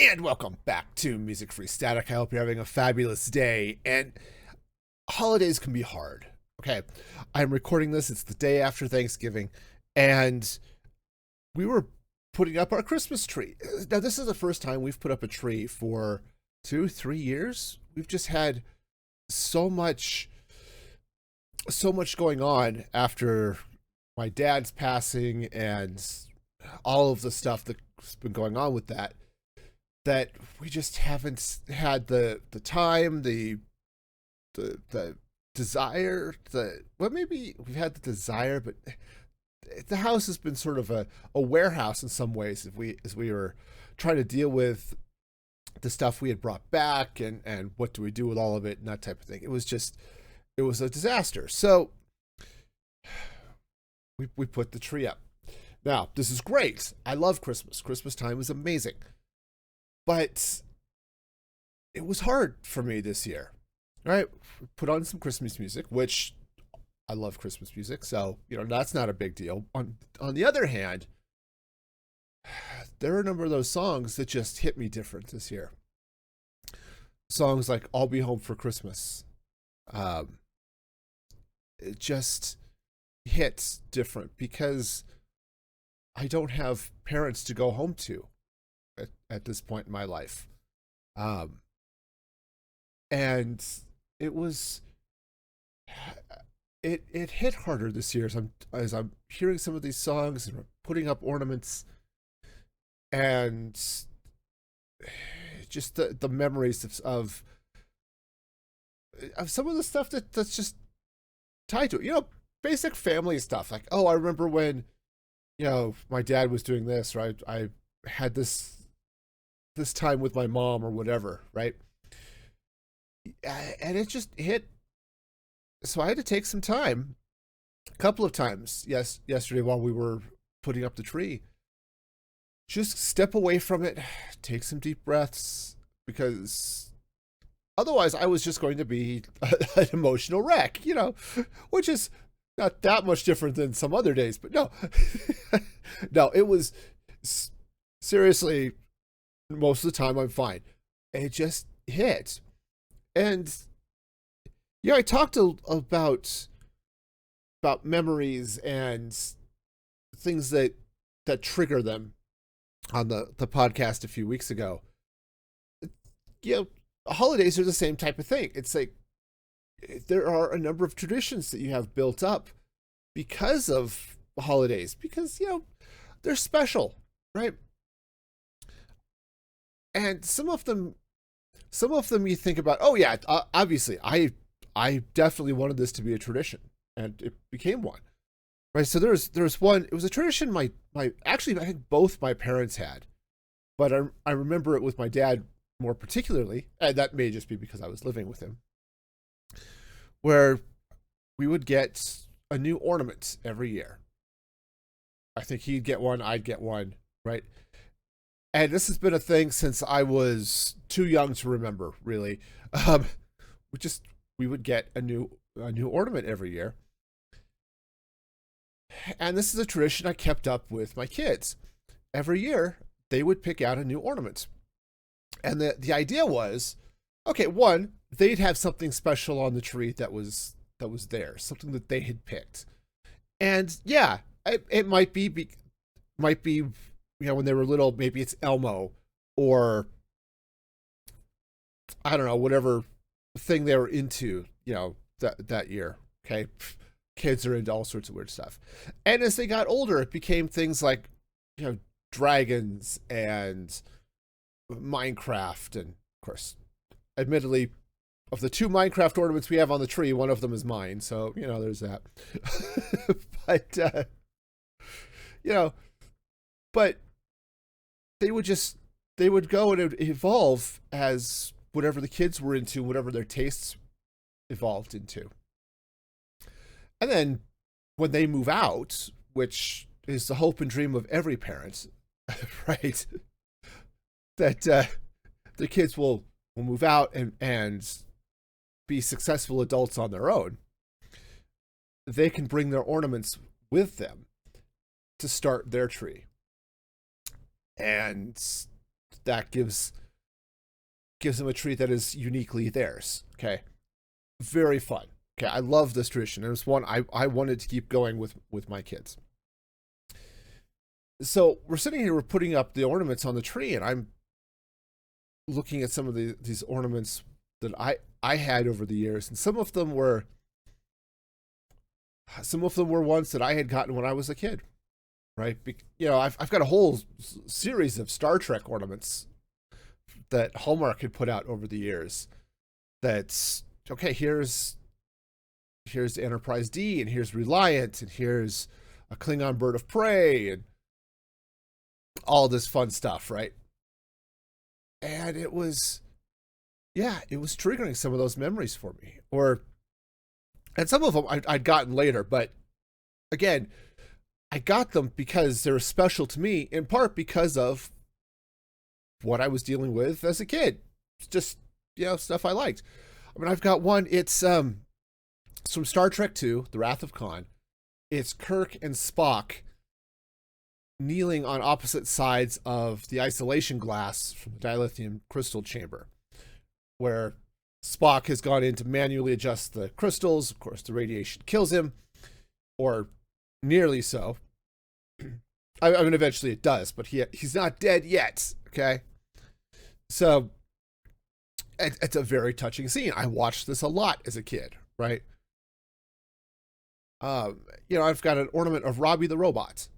And welcome back to Music Free Static. I hope you're having a fabulous day. And holidays can be hard. Okay, I'm recording this. It's the day after Thanksgiving, and we were putting up our Christmas tree. Now, this is the first time we've put up a tree for 2, 3 years. We've just had so much, so much going on after my dad's passing and all of the stuff that's been going on with that we just haven't had the time, the desire, maybe we've had the desire, but the house has been sort of a warehouse in some ways as we were trying to deal with the stuff we had brought back and what do we do with all of it and that type of thing. It was a disaster. So we put the tree up. Now, this is great. I love Christmas. Christmas time is amazing. But it was hard for me this year. Right? Put on some Christmas music, which I love Christmas music, so that's not a big deal. On the other hand, there are a number of those songs that just hit me different this year. Songs like "I'll Be Home for Christmas," it just hits different because I don't have parents to go home to at this point in my life. And it was it hit harder this year as I'm hearing some of these songs and putting up ornaments and just the memories of some of the stuff that's just tied to it. Basic family stuff like, oh, I remember when my dad was doing this, right? I had this time with my mom or whatever, right? And it just hit. So I had to take some time, a couple of times, yesterday while we were putting up the tree. Just step away from it, take some deep breaths, because otherwise I was just going to be an emotional wreck, which is not that much different than some other days, but no. No, it was seriously, most of the time I'm fine. It just hit. And I talked about memories and things that trigger them on the podcast a few weeks ago. Holidays are the same type of thing. It's like there are a number of traditions that you have built up because of holidays, because they're special, right? And some of them you think about, oh yeah, obviously I definitely wanted this to be a tradition, and it became one, right? So there's one. It was a tradition my actually I think both my parents had, but I remember it with my dad more particularly, and that may just be because I was living with him, where we would get a new ornament every year. I think he'd get one, I'd get one, right? And this has been a thing since I was too young to remember, really. Um, we would get a new ornament every year, and this is a tradition I kept up with my kids. Every year, they would pick out a new ornament, and the idea was, okay, one, they'd have something special on the tree that was there, something that they had picked, and yeah, it might be when they were little, maybe it's Elmo or I don't know, whatever thing they were into, that year. Okay. Kids are into all sorts of weird stuff. And as they got older, it became things like, dragons and Minecraft. And of course, admittedly, of the 2 Minecraft ornaments we have on the tree, one of them is mine. So, there's that. But, but they would go and it would evolve as whatever the kids were into, whatever their tastes evolved into. And then when they move out, which is the hope and dream of every parent, right? That the kids will move out and be successful adults on their own. They can bring their ornaments with them to start their tree. And that gives them a treat that is uniquely theirs. Okay, very fun. Okay, I love this tradition. It was one I wanted to keep going with my kids. So we're sitting here, we're putting up the ornaments on the tree, and I'm looking at some of these ornaments that I had over the years, and some of them were ones that I had gotten when I was a kid, right? You know, I've got a whole series of Star Trek ornaments that Hallmark had put out over the years. That's okay. Here's Enterprise D, and here's Reliant, and here's a Klingon bird of prey, and all this fun stuff, right? And it was triggering some of those memories for me. And some of them I'd gotten later, but again, I got them because they were special to me, in part because of what I was dealing with as a kid. It's just, you know, stuff I liked. I mean, I've got one, it's from Star Trek II, The Wrath of Khan. It's Kirk and Spock kneeling on opposite sides of the isolation glass from the dilithium crystal chamber, where Spock has gone in to manually adjust the crystals. Of course, the radiation kills him, or nearly so. I mean, eventually it does, but he's not dead yet, okay? So, it's a very touching scene. I watched this a lot as a kid, right? You know, I've got an ornament of Robbie the Robot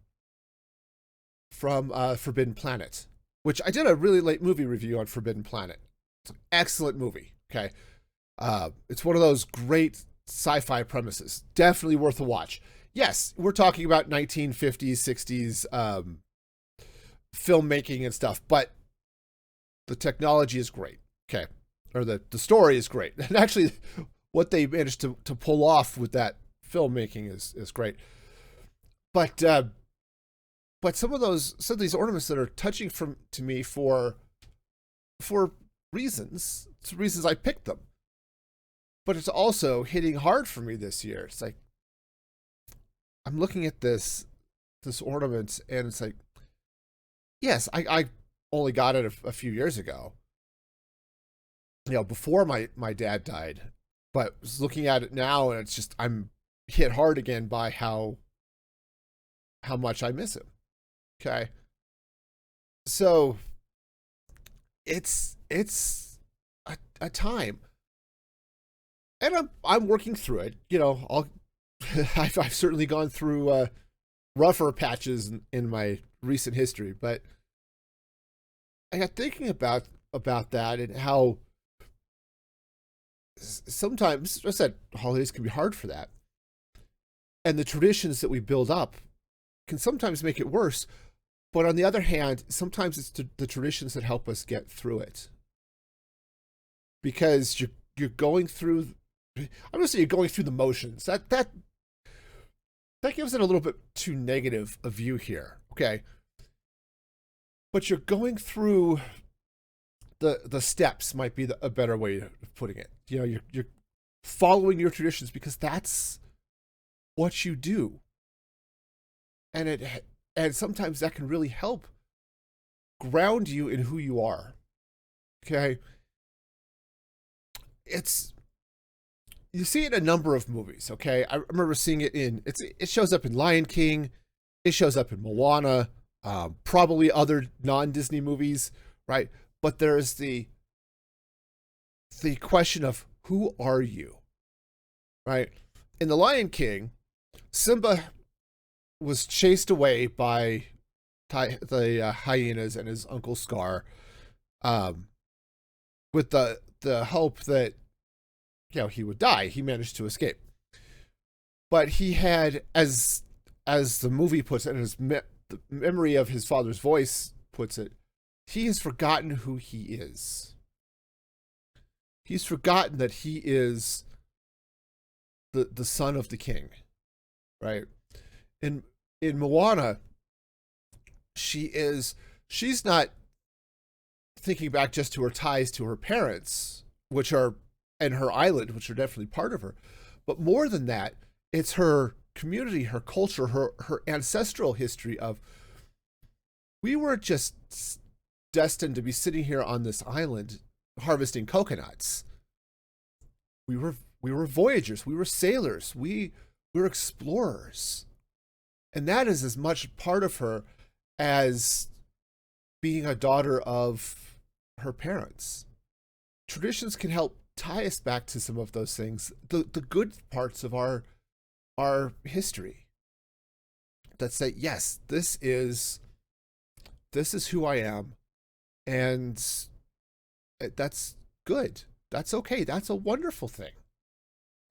from Forbidden Planet, which I did a really late movie review on Forbidden Planet. It's an excellent movie, okay? It's one of those great sci-fi premises. Definitely worth a watch. Yes, we're talking about 1950s, 60s filmmaking and stuff, but the technology is great, okay? Or the story is great. And actually, what they managed to pull off with that filmmaking is great. But some of these ornaments that are touching to me for reasons, it's reasons I picked them. But it's also hitting hard for me this year. It's like, I'm looking at this ornament, and it's like, yes, I only got it a few years ago, you know, before my dad died, but was looking at it now, and it's just, I'm hit hard again by how much I miss him. Okay. So it's a time, and I'm working through it. You know, I've certainly gone through rougher patches in my recent history, but I got thinking about that and how sometimes, as I said, holidays can be hard for that, and the traditions that we build up can sometimes make it worse. But on the other hand, sometimes it's the traditions that help us get through it, because you're going through. I'm gonna say you're going through the motions. That gives it a little bit too negative a view here, okay? But you're going through the steps, might be a better way of putting it. You know, you're following your traditions because that's what you do, and sometimes that can really help ground you in who you are. Okay, you see it in a number of movies. Okay, I remember seeing it it shows up in Lion King, it shows up in Moana, probably other non-Disney movies, right? But there's the question of, who are you, right? In the Lion King, Simba was chased away by the hyenas and his uncle Scar, with the hope that, you know, he would die. He managed to escape, but he had, as the movie puts it, and the memory of his father's voice puts it, he has forgotten who he is. He's forgotten that he is the son of the king, right? In Moana, she's not thinking back just to her ties to her parents, which are, and her island, which are definitely part of her, but more than that, it's her community, her culture, her ancestral history of, we were just destined to be sitting here on this island harvesting coconuts. We were voyagers, we were sailors, we were explorers. And that is as much part of her as being a daughter of her parents. Traditions can help tie us back to some of those things, the good parts of our history, that say, yes, this is who I am, and that's good. That's okay. That's a wonderful thing.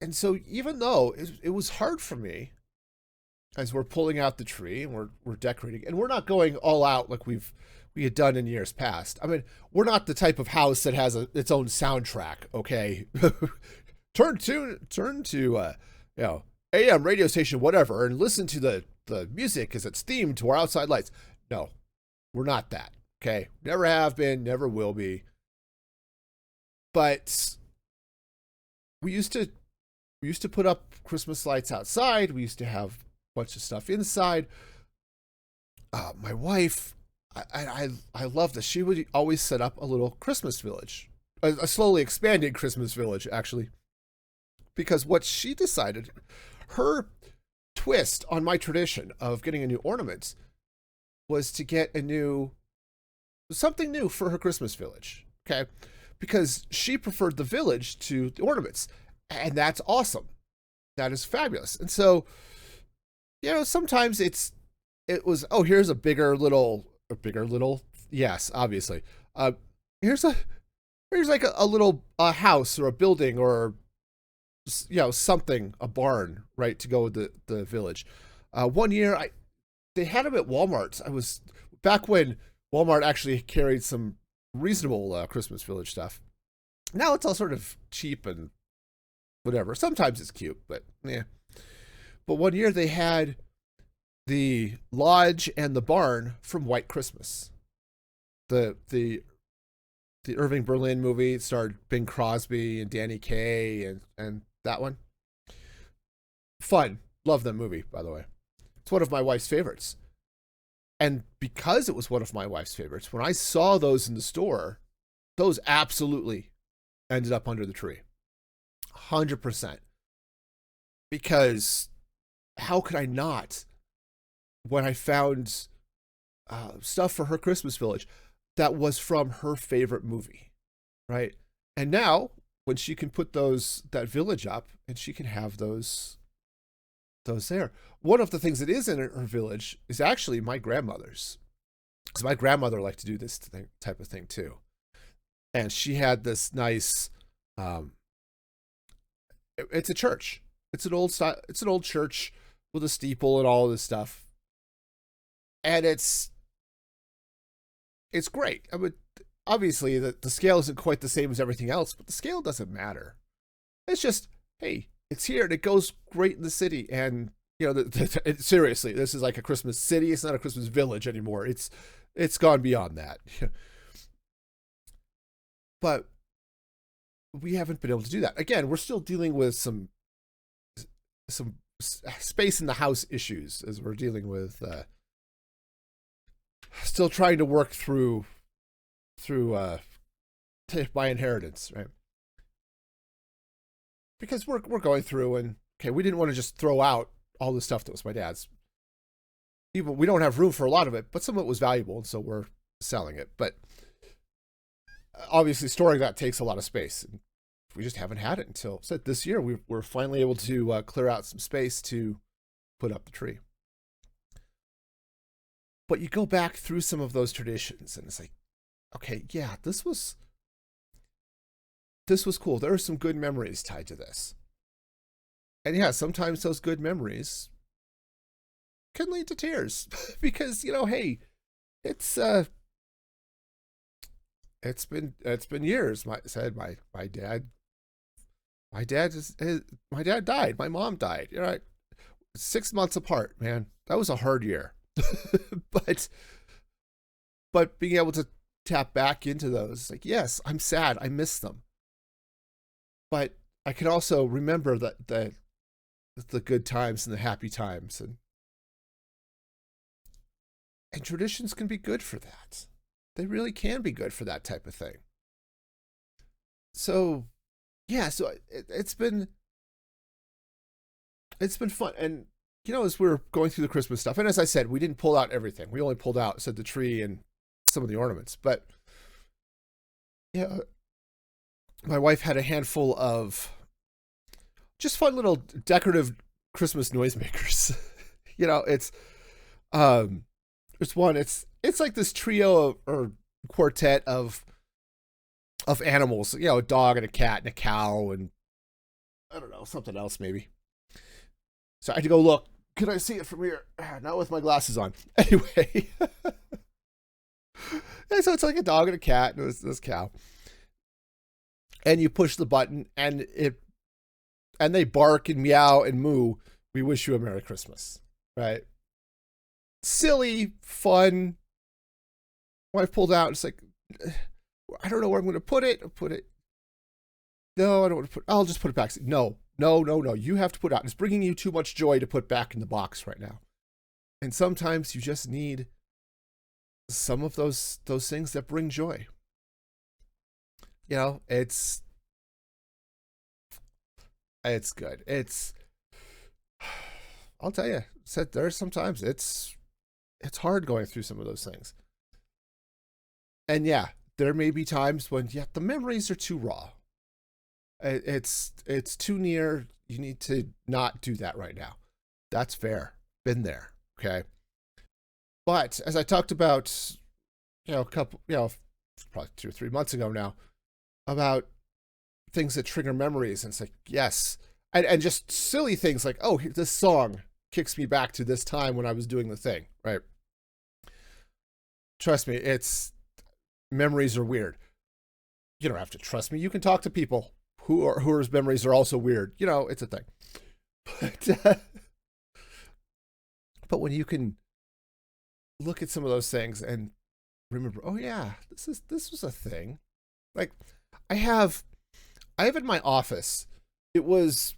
And so even though it was hard for me, as we're pulling out the tree and we're decorating, and we're not going all out like we had done in years past. I mean, we're not the type of house that has its own soundtrack. Okay, turn to AM radio station whatever and listen to the music as it's themed to our outside lights. No, we're not that. Okay, never have been, never will be. But we used to put up Christmas lights outside. We used to have a bunch of stuff inside. My wife, I love this. She would always set up a little Christmas village, a slowly expanding Christmas village, actually, because what she decided, her twist on my tradition of getting a new ornament, was to get something new for her Christmas village. Okay, because she preferred the village to the ornaments, and that's awesome. That is fabulous. And so, sometimes it was, oh, here's a bigger little, yes, obviously. Here's like a little house or a building or, something, a barn, right, to go with the village. One year, they had them at Walmart. I was back when Walmart actually carried some reasonable Christmas village stuff. Now it's all sort of cheap and whatever. Sometimes it's cute, but yeah. But one year they had the lodge and the barn from White Christmas. The Irving Berlin movie. It starred Bing Crosby and Danny Kaye and that one. Fun. Love that movie, by the way. It's one of my wife's favorites. And because it was one of my wife's favorites, when I saw those in the store, those absolutely ended up under the tree. 100%. Because how could I not, when I found stuff for her Christmas village that was from her favorite movie, right? And now, when she can put that village up, and she can have those there. One of the things that is in her village is actually my grandmother's, because my grandmother liked to do this type of thing too. And she had this nice, it's a church. It's an old church with a steeple and all this stuff. And it's great. I mean, obviously the scale isn't quite the same as everything else, but the scale doesn't matter. It's just, hey, it's here and it goes great in the city. And seriously, this is like a Christmas city. It's not a Christmas village anymore. It's gone beyond that. But we haven't been able to do that. Again, we're still dealing with some space in the house issues as we're dealing with still trying to work through my inheritance, right? Because we're going through, and okay, we didn't want to just throw out all the stuff that was my dad's. Even we don't have room for a lot of it, but some of it was valuable, and so we're selling it. But obviously, storing that takes a lot of space, and we just haven't had it until this year. We're finally able to clear out some space to put up the tree. But you go back through some of those traditions, and it's like, okay, yeah, this was cool. There are some good memories tied to this. And yeah, sometimes those good memories can lead to tears because, hey, it's been years. My dad died. My mom died. 6 months apart, man. That was a hard year. but being able to tap back into those, like, yes, I'm sad. I miss them. But I can also remember the good times and the happy times, and traditions can be good for that. They really can be good for that type of thing. So yeah, so it's been fun. And as we were going through the Christmas stuff, and as I said, we didn't pull out everything. We only pulled out said the tree and some of the ornaments. But yeah, my wife had a handful of just fun little decorative Christmas noisemakers. It's there's one. It's like this trio or quartet of animals. A dog and a cat and a cow and I don't know, something else maybe. So I had to go look. Can I see it from here? Not with my glasses on. Anyway. And so it's like a dog and a cat and this cow. And you push the button and they bark and meow and moo. We wish you a Merry Christmas. Right? Silly, fun. Wife pulled out. It's like, I don't know where I'm going to put it. No, I don't want to put. I'll just put it back. No. You have to put it out. It's bringing you too much joy to put back in the box right now. And sometimes you just need some of those things that bring joy. It's good. I'll tell you, there's sometimes it's hard going through some of those things. And yeah, there may be times when the memories are too raw. It's too near. You need to not do that right now. That's fair. Been there. Okay. But as I talked about, a couple, probably 2 or 3 months ago now, about things that trigger memories. And it's like, yes. And just silly things like, oh, this song kicks me back to this time when I was doing the thing. Right. Trust me, memories are weird. You don't have to trust me. You can talk to people whose memories are also weird. It's a thing. But when you can look at some of those things and remember, oh yeah, this was a thing. Like I have in my office, it was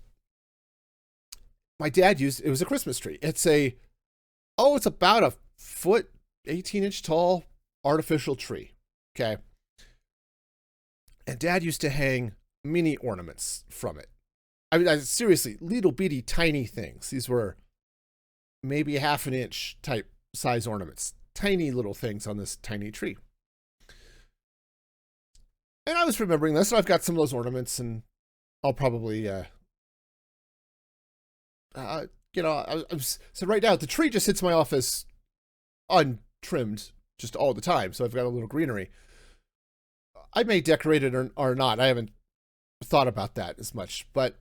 my dad used, it was a Christmas tree. It's about a foot, 18-inch tall artificial tree. Okay. And Dad used to hang mini ornaments from it. I mean, seriously, little bitty tiny things. These were maybe 1/2 inch type size ornaments. Tiny little things on this tiny tree. And I was remembering this, and I've got some of those ornaments, and I'll probably, so right now, the tree just sits in my office untrimmed just all the time, so I've got a little greenery. I may decorate it or not. I haven't thought about that as much, but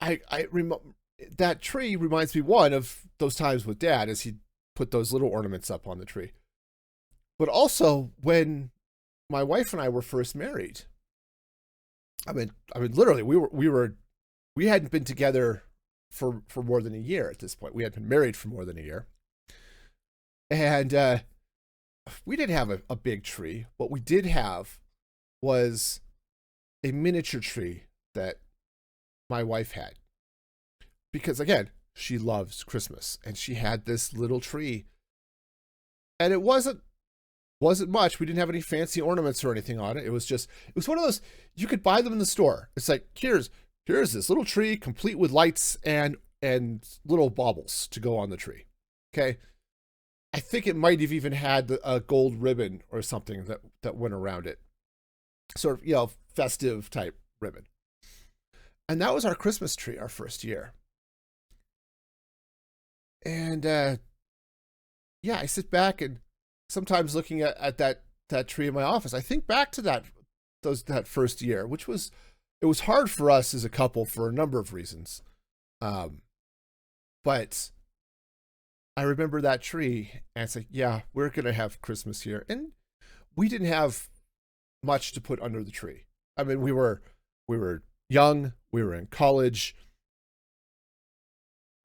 that tree reminds me, one, of those times with Dad as he put those little ornaments up on the tree. But also when my wife and I were first married. I mean, literally, we hadn't been together for more than a year at this point. We had been married for more than a year. And we didn't have a big tree. What we did have was a miniature tree that my wife had. Because again, she loves Christmas, and she had this little tree. And it wasn't much. We didn't have any fancy ornaments or anything on it. It was one of those, you could buy them in the store. It's like, here's this little tree complete with lights and little baubles to go on the tree. Okay. I think it might have even had a gold ribbon or something that went around it. Sort of, festive type ribbon. And that was our Christmas tree, our first year. And I sit back and sometimes looking at that tree in my office, I think back to that first year, which was, it was hard for us as a couple for a number of reasons. But I remember that tree, and it's like, yeah, we're going to have Christmas here. And we didn't have much to put under the tree. I mean, we were young, we were in college.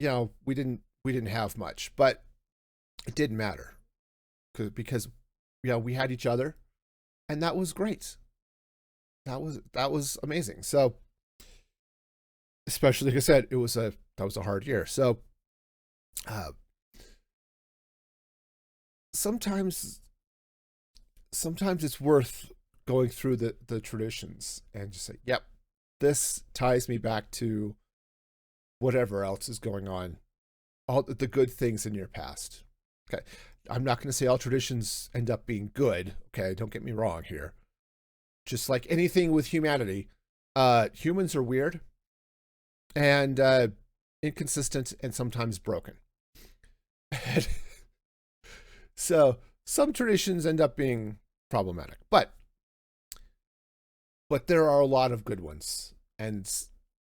We didn't have much, but it didn't matter because we had each other, and that was great. That was amazing. So, especially like I said, that was a hard year. So sometimes sometimes it's worth going through the traditions and just say, yep, this ties me back to whatever else is going on, all the good things in your past. Okay. I'm not going to say all traditions end up being good. Okay. Don't get me wrong here. Just like anything with humanity, humans are weird and inconsistent and sometimes broken. So some traditions end up being problematic, but there are a lot of good ones. And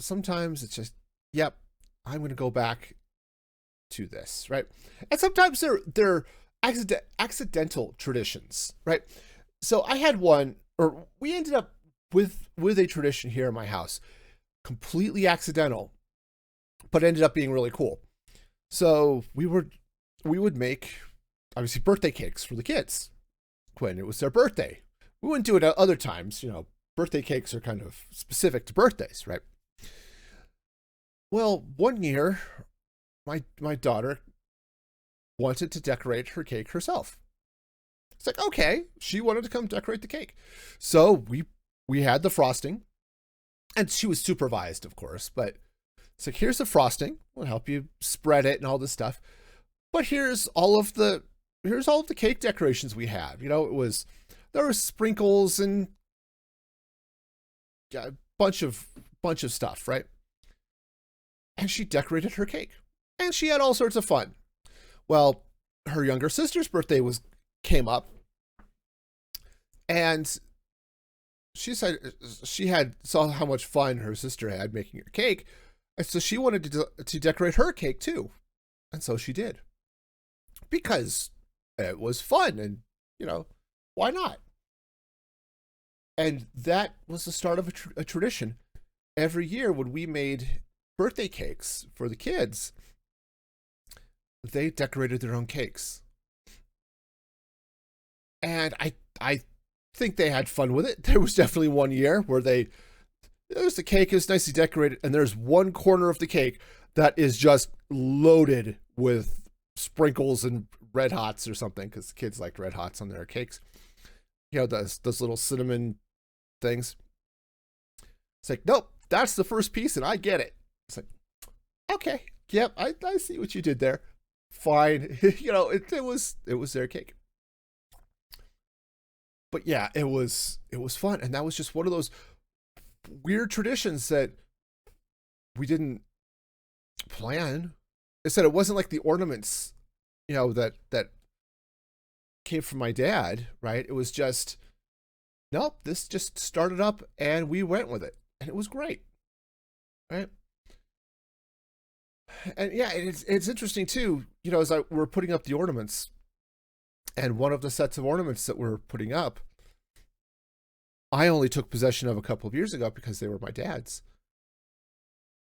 sometimes it's just, yep, I'm going to go back to this, right? And sometimes they're accidental traditions, right? So I had one, or we ended up with a tradition here in my house, completely accidental, but ended up being really cool. So we would make obviously birthday cakes for the kids when it was their birthday. We wouldn't do it at other times, you know. Birthday cakes are kind of specific to birthdays, right? Well, one year, my daughter wanted to decorate her cake herself. It's like, okay, she wanted to come decorate the cake. So we had the frosting, and she was supervised, of course, but it's like, here's the frosting. We'll help you spread it and all this stuff. But here's all of the cake decorations we had. You know, there were sprinkles and a bunch of stuff, right? And she decorated her cake. And she had all sorts of fun. Well, her younger sister's birthday came up, and she said saw how much fun her sister had making her cake, and so she wanted to decorate her cake too, and so she did, because it was fun, and you know, why not? And that was the start of a tradition. Every year when we made birthday cakes for the kids, they decorated their own cakes. And I think they had fun with it. There was definitely one year where there's the cake is nicely decorated, and there's one corner of the cake that is just loaded with sprinkles and Red Hots or something, because kids liked Red Hots on their cakes. You know, those little cinnamon things. It's like, nope, that's the first piece, and I get it. It's like, okay, yep, I see what you did there. Fine, you know, it was their cake. But yeah, it was fun, and that was just one of those weird traditions that we didn't plan. I said it wasn't like the ornaments, you know, that came from my dad, right? It was just, nope, this just started up and we went with it, and it was great, right? And yeah, it's interesting too, you know, as we're putting up the ornaments, and one of the sets of ornaments that we're putting up, I only took possession of a couple of years ago because they were my dad's,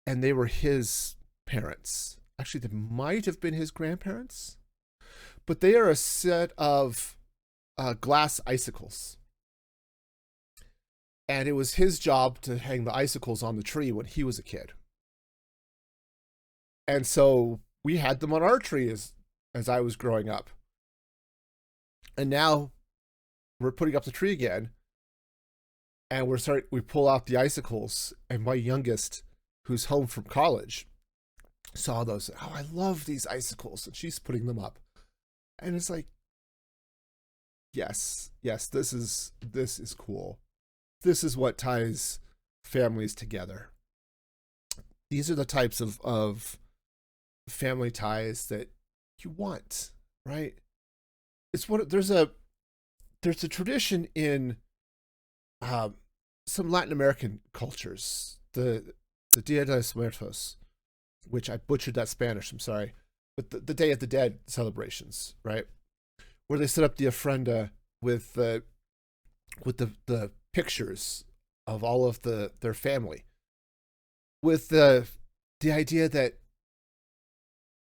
and they were his parents. Actually, they might have been his grandparents, but they are a set of glass icicles. And it was his job to hang the icicles on the tree when he was a kid. And so we had them on our tree as I was growing up. And now we're putting up the tree again. And we pull out the icicles, and my youngest, who's home from college, saw those. Oh, I love these icicles. And she's putting them up. And it's like, yes, this is cool. This is what ties families together. These are the types of family ties that you want, right? It's what there's a tradition in some Latin American cultures, the Dia de los Muertos, which I butchered that Spanish, I'm sorry, but the Day of the Dead celebrations, right? Where they set up the ofrenda with the pictures of all of their family, with the idea that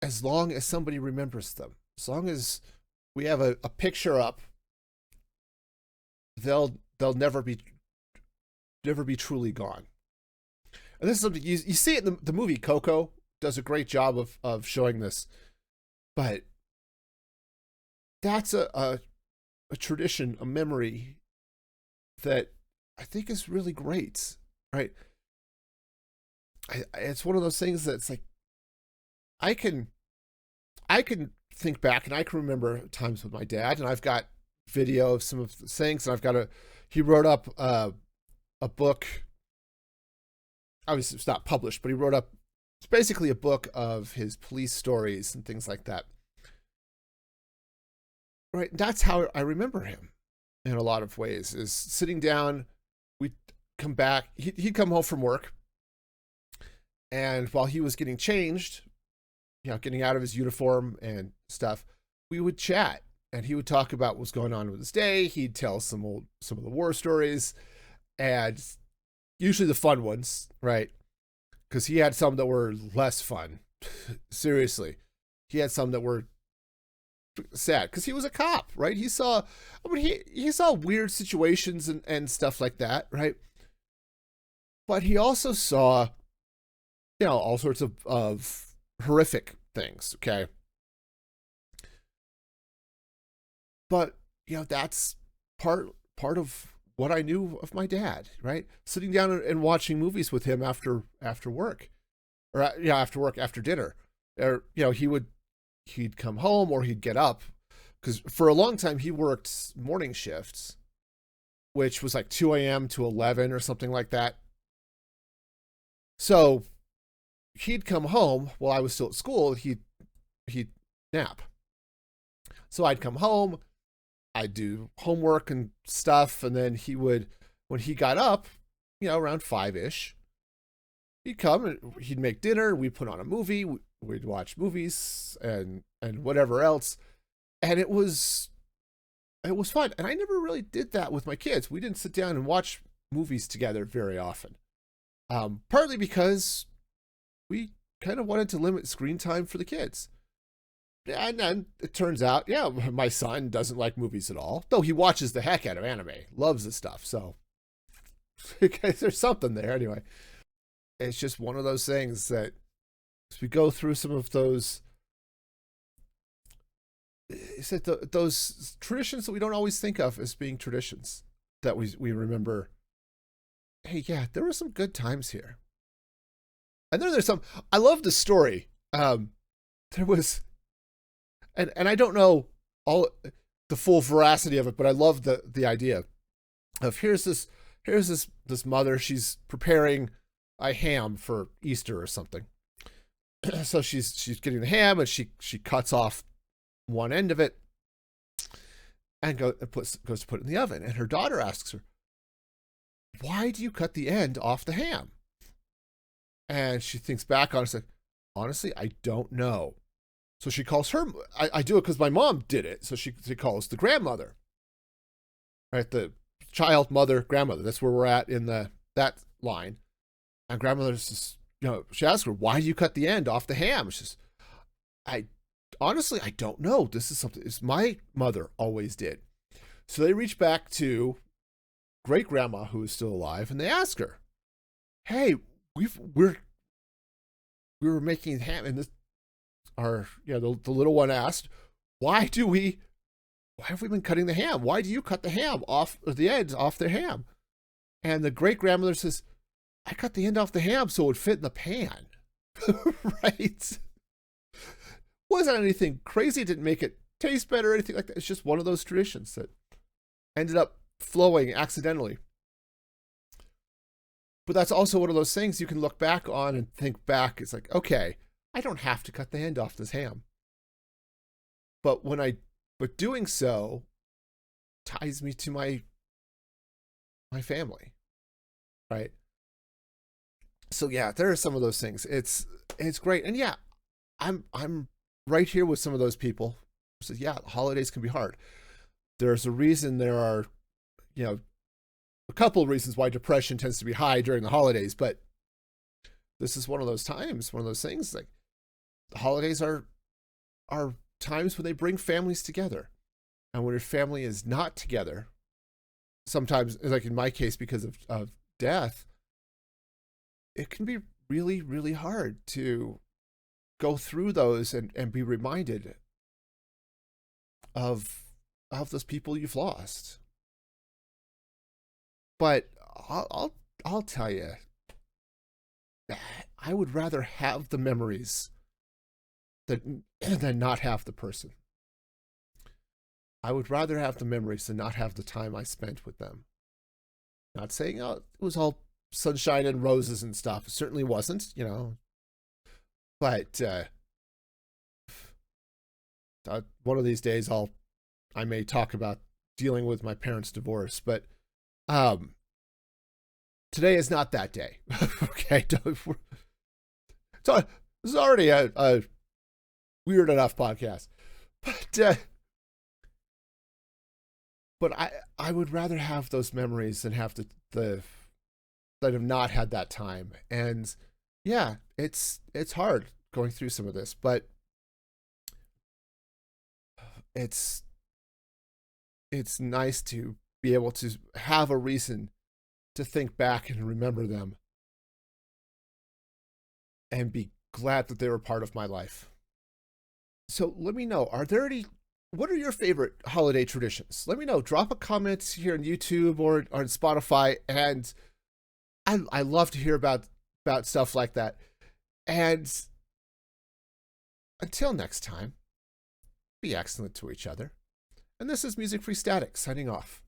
as long as somebody remembers them, as long as we have a picture up, they'll never be truly gone. And this is something you see it in the movie Coco does a great job of showing this. But that's a tradition, a memory that I think is really great, right? It's one of those things that's like I can I can think back and I can remember times with my dad, and I've got video of some of the things, and I've got a he wrote up a book. Obviously, it's not published, but he wrote up. It's basically a book of his police stories and things like that. Right, that's how I remember him in a lot of ways. Is sitting down, we'd come back. He'd come home from work, and while he was getting changed, getting out of his uniform and stuff, we would chat, and he would talk about what's going on with his day. He'd tell some of the war stories, and usually the fun ones, right? Because he had some that were less fun. Seriously, he had some that were sad because he was a cop, right? He saw weird situations and stuff like that, right? But he also saw, all sorts of horrific things, okay? But, that's part of what I knew of my dad, right? Sitting down and watching movies with him after work, or after work, after dinner, or he'd come home or he'd get up, because for a long time he worked morning shifts, which was like 2 a.m. to 11 or something like that. So he'd come home while I was still at school. He'd nap. So I'd come home, I'd do homework and stuff, and then when he got up, around 5-ish, he'd come and he'd make dinner. We'd put on a movie. We'd watch movies and whatever else, and it was fun. And I never really did that with my kids. We didn't sit down and watch movies together very often. Partly because we kind of wanted to limit screen time for the kids. And then it turns out, my son doesn't like movies at all, though he watches the heck out of anime, loves the stuff. So there's something there anyway. It's just one of those things that as we go through some of those, those traditions that we don't always think of as being traditions, that we remember, hey, there were some good times here. And then there's some, I love the story. There was, and I don't know all the full veracity of it, but I love the idea of here's this mother, she's preparing a ham for Easter or something. So she's getting the ham, and she cuts off one end of it and goes to put it in the oven. And her daughter asks her, "Why do you cut the end off the ham?" And she thinks back on it, like, honestly, I don't know. So she calls her. I do it because my mom did it. So she calls the grandmother, right? The child, mother, grandmother. That's where we're at in that line. And grandmother's just, she asks her, "Why do you cut the end off the ham?" She says, honestly, I don't know. This is something my mother always did. So they reach back to great grandma, who is still alive, and they ask her, "Hey, we were making ham, and this the little one asked, why have we been cutting the ham? Why do you cut the ham off, or the ends off the ham?" And the great grandmother says, "I cut the end off the ham so it would fit in the pan." Right? Wasn't anything crazy, didn't make it taste better or anything like that. It's just one of those traditions that ended up flowing accidentally. But that's also one of those things you can look back on and think back. It's like, okay, I don't have to cut the end off this ham. But doing so ties me to my family, right? So there are some of those things. It's great. And I'm right here with some of those people. So holidays can be hard. There's a reason there are, a couple of reasons why depression tends to be high during the holidays, but this is one of those times, one of those things. Like, the holidays are times when they bring families together. And when your family is not together, sometimes, like in my case, because of death, it can be really, really hard to go through those and be reminded of those people you've lost. But I'll tell you, I would rather have the memories than not have the person. I would rather have the memories than not have the time I spent with them. Not saying it was all sunshine and roses and stuff. It certainly wasn't, But one of these days I may talk about dealing with my parents' divorce, but today is not that day. Okay, this is already a weird enough podcast, but I would rather have those memories than have the that have not had that time. And yeah, it's hard going through some of this, but it's nice to be able to have a reason to think back and remember them and be glad that they were part of my life. So let me know, what are your favorite holiday traditions? Let me know. Drop a comment here on YouTube or on Spotify, and I love to hear about stuff like that. And until next time, be excellent to each other. And this is Music Free Static signing off.